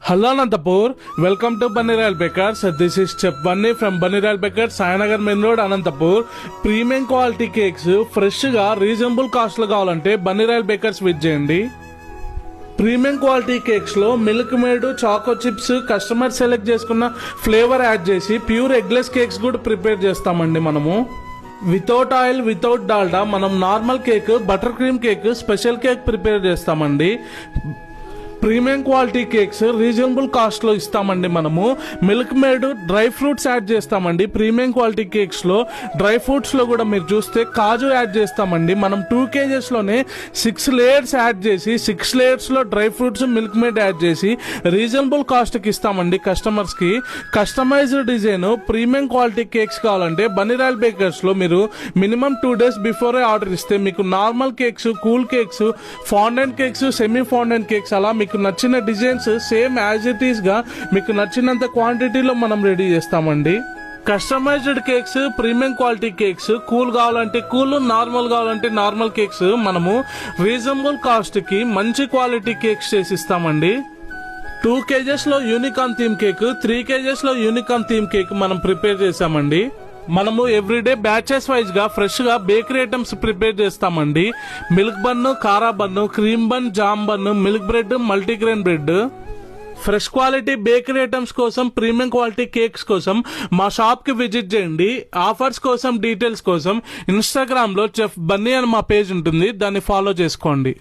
Hello Anantapur, welcome to Bunny Royal Bakers. This is Chef Bunny from Bunny Royal Bakers, Sayanagar Main Road, Anantapur. Premium quality cakes, fresh గా reasonable cost లో కావాలంటే Bunny Royal Bakers visit చేయండి. Premium quality cakes లో milk made, choco chips, customer select చేసుకున్న flavour add చేసి pure eggless cakes కూడా prepare చేస్తామండి మనము. వితౌట్ ఆయిల్, వితౌట్ డాల్డా మనం normal cake, butter cream cake, special cake prepare చేస్తామండి. Premium quality cakes reasonable cost లో ఇస్తామండి మనము. Milk made, dry fruits add చేస్తామండి. ప్రీమియం క్వాలిటీ కేక్స్ లో డ్రై ఫ్రూట్స్ లో కూడా మీరు చూస్తే కాజు యాడ్ చేస్తామండి. మనం 2 kgs లోనే 6 లేయర్స్ యాడ్ చేసి 6 లేయర్స్ లో dry fruits, Milkmaid add చేసి రీజనబుల్ కాస్ట్ కి ఇస్తామండి కస్టమర్స్ కి. Customised design premium quality cakes కావాలంటే బన్నీ రాయల్ బేకర్స్ లో మీరు మినిమం 2 days బిఫోరే ఆర్డర్ ఇస్తే మీకు normal cakes, cool cakes, fondant cakes, semi fondant cakes అలా మీకు నచ్చిన designs same as it is గా మీకు నచ్చినంత క్వాంటిటీలో మనం రెడీ చేస్తామండి. Customised cakes, premium quality cakes, cool కావాలంటే కూల్, నార్మల్ కావాలంటే నార్మల్ కేక్స్ మనము రీజనబుల్ కాస్ట్ కి మంచి క్వాలిటీ కేక్స్ చేసిస్తామండి. 2 kgs లో యూనికార్న్ థీమ్ కేక్, 3 kgs లో యూనికార్న్ థీమ్ కేక్ మనం ప్రిపేర్ చేసామండి. మనము ఎవ్రీడే బ్యాచెస్ వైజ్ గా ఫ్రెష్ గా బేకరీ ఐటమ్స్ ప్రిపేర్ చేస్తామండి. మిల్క్ బన్, కారా bun, cream bun, jam bun, milk bread, multigrain bread. Fresh quality bakery items కోసం, ప్రీమియం క్వాలిటీ కేక్స్ కోసం మా షాప్ కి విజిట్ చేయండి. ఆఫర్స్ కోసం, డీటెయిల్స్ కోసం ఇన్స్టాగ్రామ్ లో చెఫ్ బన్నీ అని మా పేజ్ ఉంటుంది, దాన్ని ఫాలో చేసుకోండి.